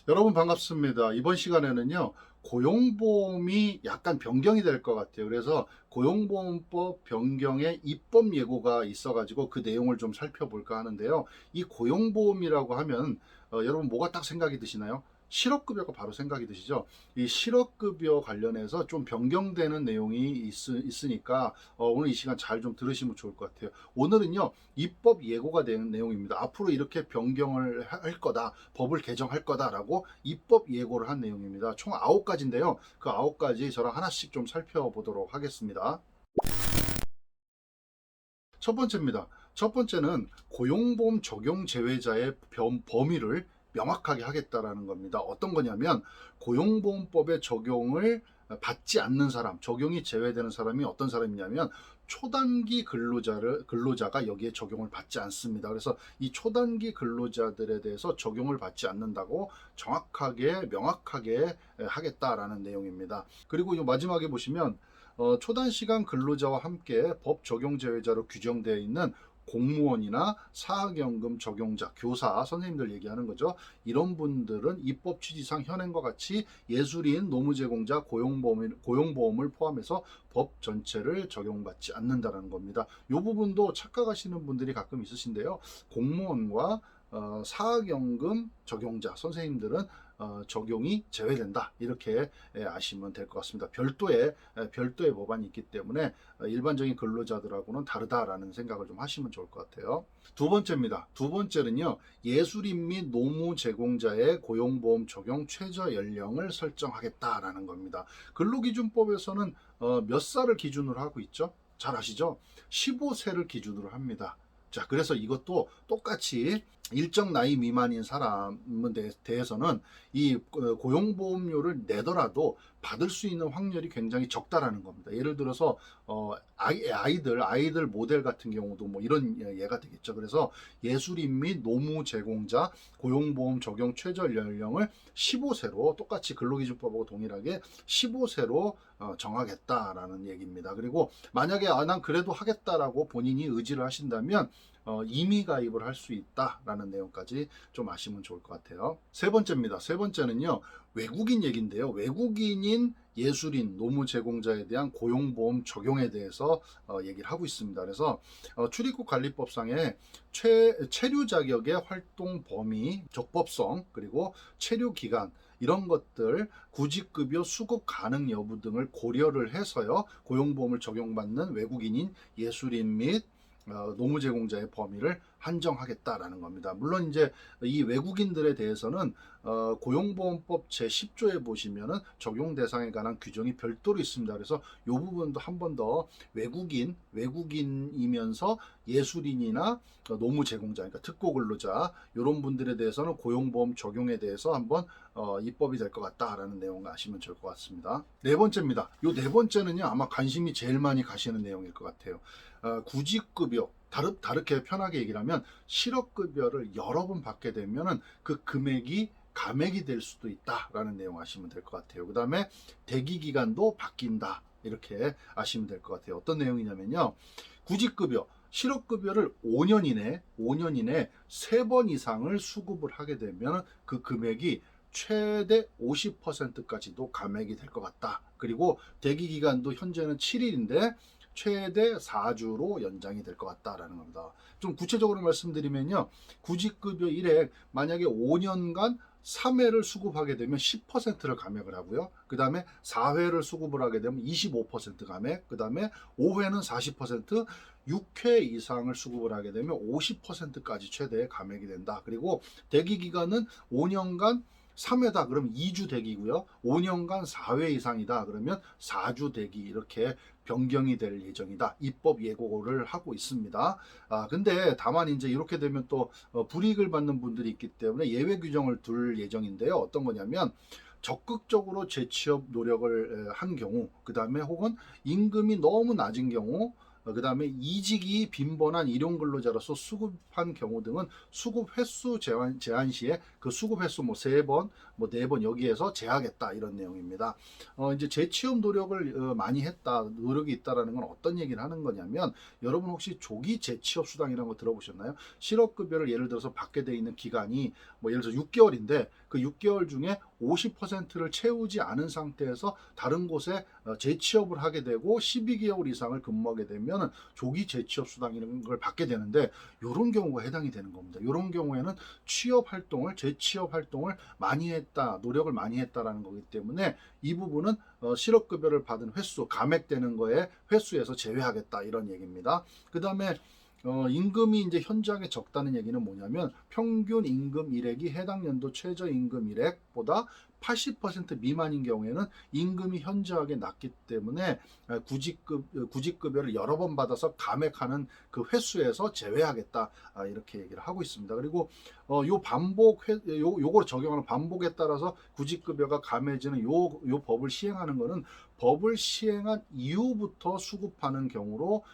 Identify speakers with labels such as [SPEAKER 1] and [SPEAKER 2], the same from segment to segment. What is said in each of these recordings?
[SPEAKER 1] 여러분 반갑습니다. 이번 시간에는요, 고용보험이 약간 변경이 될 것 같아요. 그래서 고용보험법 변경의 입법 예고가 있어가지고 그 내용을 좀 살펴볼까 하는데요. 이 고용보험이라고 하면 여러분 뭐가 딱 생각이 드시나요? 실업급여가 바로 생각이 드시죠? 이 실업급여 관련해서 좀 변경되는 내용이 있으니까 오늘 이 시간 잘 좀 들으시면 좋을 것 같아요. 오늘은요, 입법 예고가 되는 내용입니다. 앞으로 이렇게 변경을 할 거다, 법을 개정할 거다라고 입법 예고를 한 내용입니다. 총 9가지인데요. 그 9가지 저랑 하나씩 좀 살펴보도록 하겠습니다. 첫 번째입니다. 첫 번째는 고용보험 적용 제외자의 범위를 명확하게 하겠다라는 겁니다. 어떤 거냐면 고용보험법의 적용을 받지 않는 사람, 적용이 제외되는 사람이 어떤 사람이냐면 초단기 근로자가 여기에 적용을 받지 않습니다. 그래서 이 초단기 근로자들에 대해서 적용을 받지 않는다고 정확하게 명확하게 하겠다라는 내용입니다. 그리고 이 마지막에 보시면 초단시간 근로자와 함께 법 적용 제외자로 규정되어 있는 공무원이나 사학연금 적용자, 교사, 선생님들 얘기하는 거죠. 이런 분들은 입법 취지상 현행과 같이 예술인, 노무제공자, 고용보험을 포함해서 법 전체를 적용받지 않는다는 겁니다. 이 부분도 착각하시는 분들이 가끔 있으신데요. 공무원과 사학연금 적용자, 선생님들은 적용이 제외된다, 이렇게 아시면 될 것 같습니다. 별도의 법안이 있기 때문에 일반적인 근로자들하고는 다르다라는 생각을 좀 하시면 좋을 것 같아요. 두 번째입니다. 두 번째는요, 예술인 및 노무 제공자의 고용보험 적용 최저 연령을 설정하겠다라는 겁니다. 근로기준법에서는 몇 살을 기준으로 하고 있죠? 잘 아시죠? 15세를 기준으로 합니다. 자, 그래서 이것도 똑같이 일정 나이 미만인 사람에 대해서는 이 고용보험료를 내더라도 받을 수 있는 확률이 굉장히 적다라는 겁니다. 예를 들어서 아이들 모델 같은 경우도 뭐 이런 예가 되겠죠. 그래서 예술인 및 노무 제공자 고용보험 적용 최저 연령을 15세로, 똑같이 근로기준법하고 동일하게 15세로 정하겠다라는 얘기입니다. 그리고 만약에 난 그래도 하겠다라고 본인이 의지를 하신다면 임의 가입을 할 수 있다라는 내용까지 좀 아시면 좋을 것 같아요. 세 번째입니다. 세 번째는요, 외국인 얘기인데요. 외국인인 예술인, 노무 제공자에 대한 고용보험 적용에 대해서 얘기를 하고 있습니다. 그래서 출입국 관리법상에 체류 자격의 활동 범위, 적법성, 그리고 체류 기간, 이런 것들, 구직급여 수급 가능 여부 등을 고려를 해서요, 고용보험을 적용받는 외국인인 예술인 및 노무 제공자의 범위를 한정하겠다라는 겁니다. 물론 이제 이 외국인들에 대해서는 고용보험법 제10조에 보시면은 적용 대상에 관한 규정이 별도로 있습니다. 그래서 이 부분도 한 번 더 외국인이면서 예술인이나 노무 제공자, 그러니까 특고 근로자, 이런 분들에 대해서는 고용보험 적용에 대해서 한번 입법이 될 것 같다라는 내용을 아시면 좋을 것 같습니다. 네 번째입니다. 이 네 번째는요, 아마 관심이 제일 많이 가시는 내용일 것 같아요. 구직급여, 다르게 편하게 얘기를 하면 실업급여를 여러 번 받게 되면은 그 금액이 감액이 될 수도 있다라는 내용 아시면 될 것 같아요. 그 다음에 대기 기간도 바뀐다, 이렇게 아시면 될 것 같아요. 어떤 내용이냐면요, 구직급여, 실업급여를 5년 이내 3번 이상을 수급을 하게 되면 그 금액이 최대 50%까지도 감액이 될 것 같다. 그리고 대기 기간도 현재는 7일인데 최대 4주로 연장이 될 것 같다라는 겁니다. 좀 구체적으로 말씀드리면요, 구직급여 일액 만약에 5년간 3회를 수급하게 되면 10%를 감액을 하고요. 그 다음에 4회를 수급을 하게 되면 25% 감액, 그 다음에 5회는 40%, 6회 이상을 수급을 하게 되면 50%까지 최대 감액이 된다. 그리고 대기 기간은 5년간 3회다 그러면 2주 대기고요. 5년간 4회 이상이다 그러면 4주 대기, 이렇게 변경이 될 예정이다. 입법 예고를 하고 있습니다. 근데 다만 이제 이렇게 되면 또 불이익을 받는 분들이 있기 때문에 예외 규정을 둘 예정인데요. 어떤 거냐면 적극적으로 재취업 노력을 한 경우, 그 다음에 혹은 임금이 너무 낮은 경우, 그 다음에 이직이 빈번한 일용 근로자로서 수급한 경우 등은 수급 횟수 제한 시에 그 수급 횟수 뭐 3번, 뭐 4번 여기에서 제하겠다, 이런 내용입니다. 이제 재취업 노력을 많이 했다, 노력이 있다라는 건 어떤 얘기를 하는 거냐면, 여러분 혹시 조기 재취업 수당이라는 거 들어보셨나요? 실업급여를 예를 들어서 받게 돼 있는 기간이 뭐 예를 들어서 6개월인데 그 6개월 중에 50%를 채우지 않은 상태에서 다른 곳에 재취업을 하게 되고 12개월 이상을 근무하게 되면 조기 재취업 수당이라는 걸 받게 되는데, 이런 경우가 해당이 되는 겁니다. 이런 경우에는 취업 활동을, 재취업 활동을 많이 했다, 노력을 많이 했다라는 거기 때문에 이 부분은 실업급여를 받은 횟수, 감액되는 거에 횟수에서 제외하겠다, 이런 얘기입니다. 그 다음에 임금이 이제 현저하게 적다는 얘기는 뭐냐면, 평균 임금 일액이 해당 연도 최저임금 일액보다 80% 미만인 경우에는 임금이 현저하게 낮기 때문에 구직급여를 여러 번 받아서 감액하는 그 횟수에서 제외하겠다, 이렇게 얘기를 하고 있습니다. 그리고 요걸 적용하는 반복에 따라서 구직급여가 감해지는 요 법을 시행하는 거는 법을 시행한 이후부터 수급하는 경우로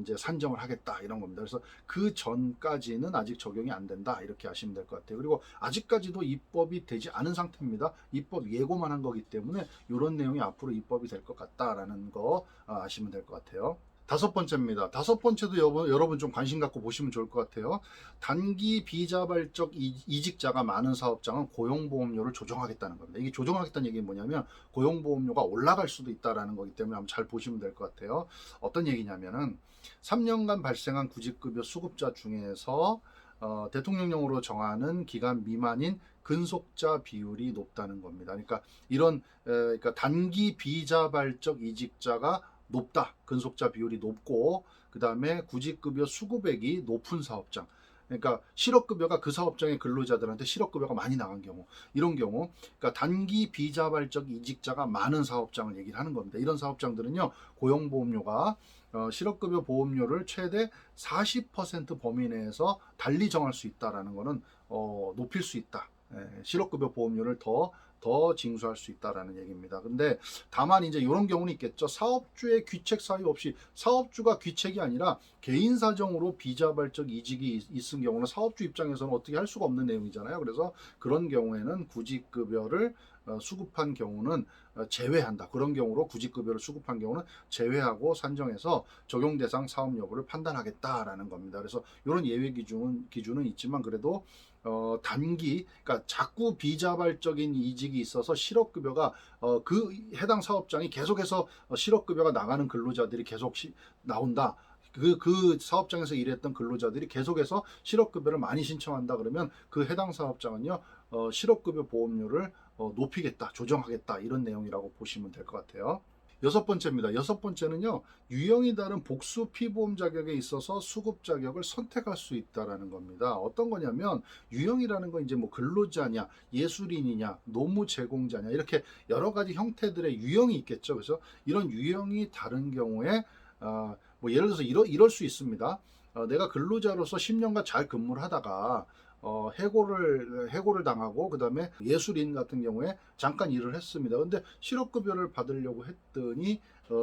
[SPEAKER 1] 이제 산정을 하겠다, 이런 겁니다. 그래서 그 전까지는 아직 적용이 안 된다, 이렇게 하시면 될 것 같아요. 그리고 아직까지도 입법이 되지 않은 상태입니다. 입법 예고만 한 거기 때문에 이런 내용이 앞으로 입법이 될 것 같다라는 거 아시면 될 것 같아요. 다섯 번째입니다. 다섯 번째도 여러분 좀 관심 갖고 보시면 좋을 것 같아요. 단기 비자발적 이직자가 많은 사업장은 고용보험료를 조정하겠다는 겁니다. 이게 조정하겠다는 얘기는 뭐냐면, 고용보험료가 올라갈 수도 있다는 거기 때문에 한번 잘 보시면 될 것 같아요. 어떤 얘기냐면은, 3년간 발생한 구직급여 수급자 중에서 대통령령으로 정하는 기간 미만인 근속자 비율이 높다는 겁니다. 그러니까 그러니까 단기 비자발적 이직자가 높다, 근속자 비율이 높고, 그 다음에 구직급여 수급액이 높은 사업장, 그러니까 실업급여가 그 사업장의 근로자들한테 실업급여가 많이 나간 경우, 이런 경우, 그러니까 단기 비자발적 이직자가 많은 사업장을 얘기를 하는 겁니다. 이런 사업장들은요, 고용보험료가 실업급여 보험료를 최대 40% 범위 내에서 달리 정할 수 있다라는 거는 높일 수 있다. 실업급여 보험료를 더 징수할 수 있다라는 얘기입니다. 근데 다만 이제 이런 경우는 있겠죠. 사업주의 귀책 사유 없이, 사업주가 귀책이 아니라 개인 사정으로 비자발적 이직이 있은 경우는 사업주 입장에서는 어떻게 할 수가 없는 내용이잖아요. 그래서 그런 경우에는 구직급여를 수급한 경우는 제외한다. 그런 경우로 구직급여를 수급한 경우는 제외하고 산정해서 적용 대상 사업 여부를 판단하겠다라는 겁니다. 그래서 이런 예외 기준은 있지만, 그래도 그러니까 자꾸 비자발적인 이직이 있어서 실업급여가 그 해당 사업장이 계속해서 실업급여가 나가는 근로자들이 계속 나온다. 그 사업장에서 일했던 근로자들이 계속해서 실업급여를 많이 신청한다 그러면, 그 해당 사업장은요, 실업급여 보험료를 높이겠다, 조정하겠다, 이런 내용이라고 보시면 될 것 같아요. 여섯 번째입니다. 여섯 번째는요, 유형이 다른 복수 피보험 자격에 있어서 수급 자격을 선택할 수 있다라는 겁니다. 어떤 거냐면, 유형이라는 건 이제 뭐 근로자냐, 예술인이냐, 노무 제공자냐, 이렇게 여러 가지 형태들의 유형이 있겠죠. 그래서 이런 유형이 다른 경우에 뭐 예를 들어서 이럴 수 있습니다. 내가 근로자로서 10년간 잘 근무를 하다가 해고를 당하고, 그 다음에 예술인 같은 경우에 잠깐 일을 했습니다. 근데 실업급여를 받으려고 했더니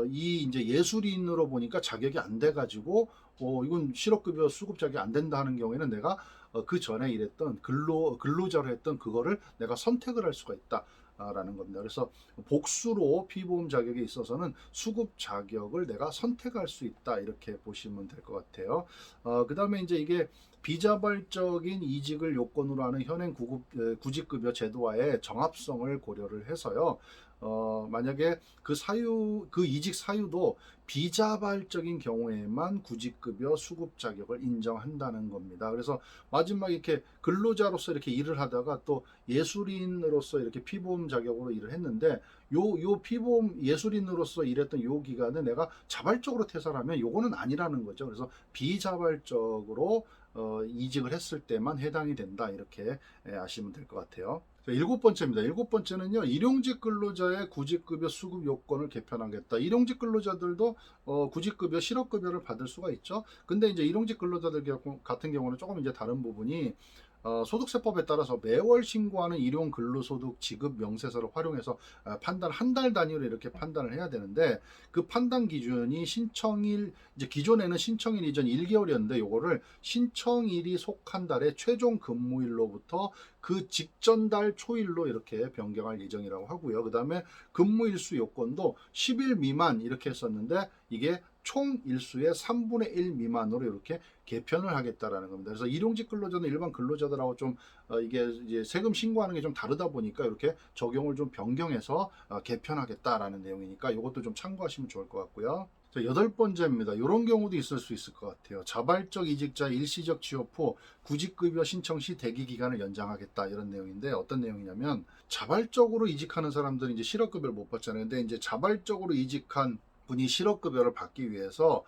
[SPEAKER 1] 이 이제 예술인으로 보니까 자격이 안 돼가지고 이건 실업급여 수급 자격이 안 된다 하는 경우에는, 내가 그 전에 일했던 근로자로 했던 그거를 내가 선택을 할 수가 있다. 라는 겁니다. 그래서 복수로 피보험 자격에 있어서는 수급 자격을 내가 선택할 수 있다, 이렇게 보시면 될 것 같아요. 그 다음에 이제 이게 비자발적인 이직을 요건으로 하는 현행 구직급여 제도와의 정합성을 고려를 해서요. 만약에 그 이직 사유도 비자발적인 경우에만 구직급여 수급 자격을 인정한다는 겁니다. 그래서 마지막에 이렇게 근로자로서 이렇게 일을 하다가 또 예술인으로서 이렇게 피보험 자격으로 일을 했는데, 요 피보험 예술인으로서 일했던 요 기간에 내가 자발적으로 퇴사하면 요거는 아니라는 거죠. 그래서 비자발적으로 이직을 했을 때만 해당이 된다, 이렇게 아시면 될 것 같아요. 일곱 번째입니다. 일곱 번째는요, 일용직 근로자의 구직급여 수급 요건을 개편하겠다. 일용직 근로자들도 구직급여, 실업급여를 받을 수가 있죠. 근데 이제 일용직 근로자들 같은 경우는 조금 이제 다른 부분이, 소득세법에 따라서 매월 신고하는 일용 근로소득 지급 명세서를 활용해서 한 달 단위로 이렇게 판단을 해야 되는데, 그 판단 기준이 신청일, 이제 기존에는 신청일 이전 1개월이었는데 요거를 신청일이 속한 달의 최종 근무일로부터 그 직전 달 초일로 이렇게 변경할 예정이라고 하고요. 그 다음에 근무일수 요건도 10일 미만 이렇게 했었는데, 이게 총 일수의 3분의 1 미만으로 이렇게 개편을 하겠다라는 겁니다. 그래서 일용직 근로자는 일반 근로자들하고 좀 이게 이제 세금 신고하는 게 좀 다르다 보니까 이렇게 적용을 좀 변경해서 개편하겠다라는 내용이니까 이것도 좀 참고하시면 좋을 것 같고요. 자, 8번째입니다. 이런 경우도 있을 수 있을 것 같아요. 자발적 이직자 일시적 취업 후 구직급여 신청 시 대기 기간을 연장하겠다 이런 내용인데 어떤 내용이냐면 자발적으로 이직하는 사람들은 이제 실업급여를 못 받잖아요. 근데 이제 자발적으로 이직한 분이 실업급여를 받기 위해서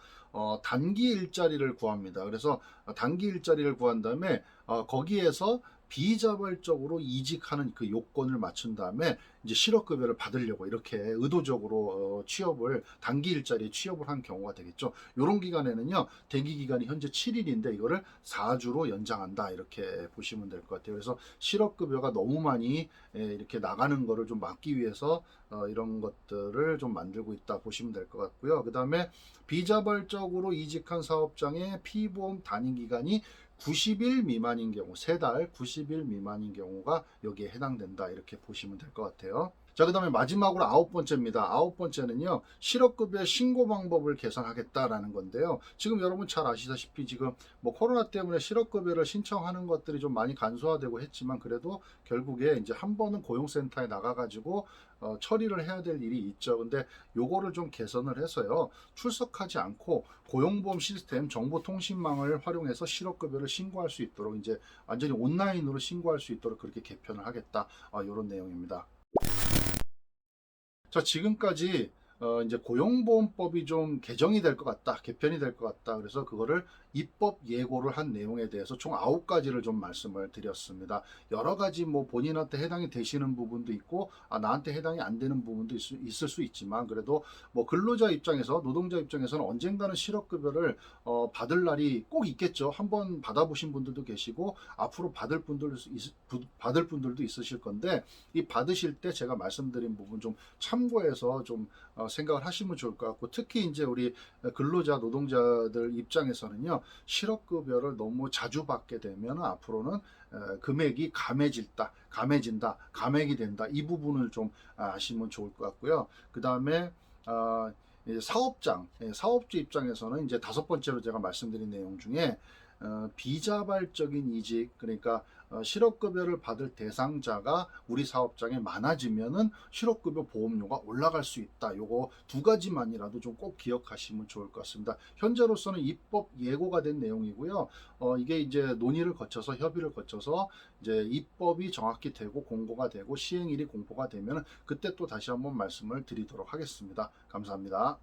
[SPEAKER 1] 단기 일자리를 구합니다. 그래서 단기 일자리를 구한 다음에 거기에서 비자발적으로 이직하는 그 요건을 맞춘 다음에 이제 실업급여를 받으려고 이렇게 의도적으로 취업을 단기 일자리에 취업을 한 경우가 되겠죠. 이런 기간에는요 대기 기간이 현재 7일인데 이거를 4주로 연장한다 이렇게 보시면 될 것 같아요. 그래서 실업급여가 너무 많이 이렇게 나가는 거를 좀 막기 위해서 이런 것들을 좀 만들고 있다 보시면 될 것 같고요. 그 다음에 비자발적으로 이직한 사업장의 피보험 단위 기간이 90일 미만인 경우, 3달 90일 미만인 경우가 여기에 해당된다 이렇게 보시면 될 것 같아요. 자, 그 다음에 마지막으로 9번째입니다. 9번째는요, 실업급여 신고 방법을 개선하겠다라는 건데요. 지금 여러분 잘 아시다시피 지금 뭐 코로나 때문에 실업급여를 신청하는 것들이 좀 많이 간소화되고 했지만 그래도 결국에 이제 한 번은 고용센터에 나가가지고 처리를 해야 될 일이 있죠. 근데 요거를 좀 개선을 해서요, 출석하지 않고 고용보험 시스템 정보통신망을 활용해서 실업급여를 신고할 수 있도록 이제 완전히 온라인으로 신고할 수 있도록 그렇게 개편을 하겠다. 이런 내용입니다. 자, 지금까지 이제 고용보험법이 좀 개정이 될 것 같다, 개편이 될 것 같다. 그래서 그거를 입법 예고를 한 내용에 대해서 총 9가지를 좀 말씀을 드렸습니다. 여러 가지 뭐 본인한테 해당이 되시는 부분도 있고, 나한테 해당이 안 되는 부분도 있을 수 있지만, 그래도 뭐 근로자 입장에서, 노동자 입장에서는 언젠가는 실업급여를 받을 날이 꼭 있겠죠. 한번 받아보신 분들도 계시고, 앞으로 받을 분들도 있으실 건데, 이 받으실 때 제가 말씀드린 부분 좀 참고해서 좀 생각을 하시면 좋을 것 같고, 특히 이제 우리 근로자 노동자들 입장에서는요 실업급여를 너무 자주 받게 되면 앞으로는 금액이 감해진다, 감액이 된다, 이 부분을 좀 아시면 좋을 것 같고요. 그 다음에 사업주 입장에서는 이제 5번째로 제가 말씀드린 내용 중에 비자발적인 이직, 그러니까 실업급여를 받을 대상자가 우리 사업장에 많아지면은 실업급여 보험료가 올라갈 수 있다. 요거 2가지만이라도 좀 꼭 기억하시면 좋을 것 같습니다. 현재로서는 입법 예고가 된 내용이고요. 이게 이제 논의를 거쳐서 협의를 거쳐서 이제 입법이 정확히 되고 공고가 되고 시행일이 공포가 되면 그때 또 다시 한번 말씀을 드리도록 하겠습니다. 감사합니다.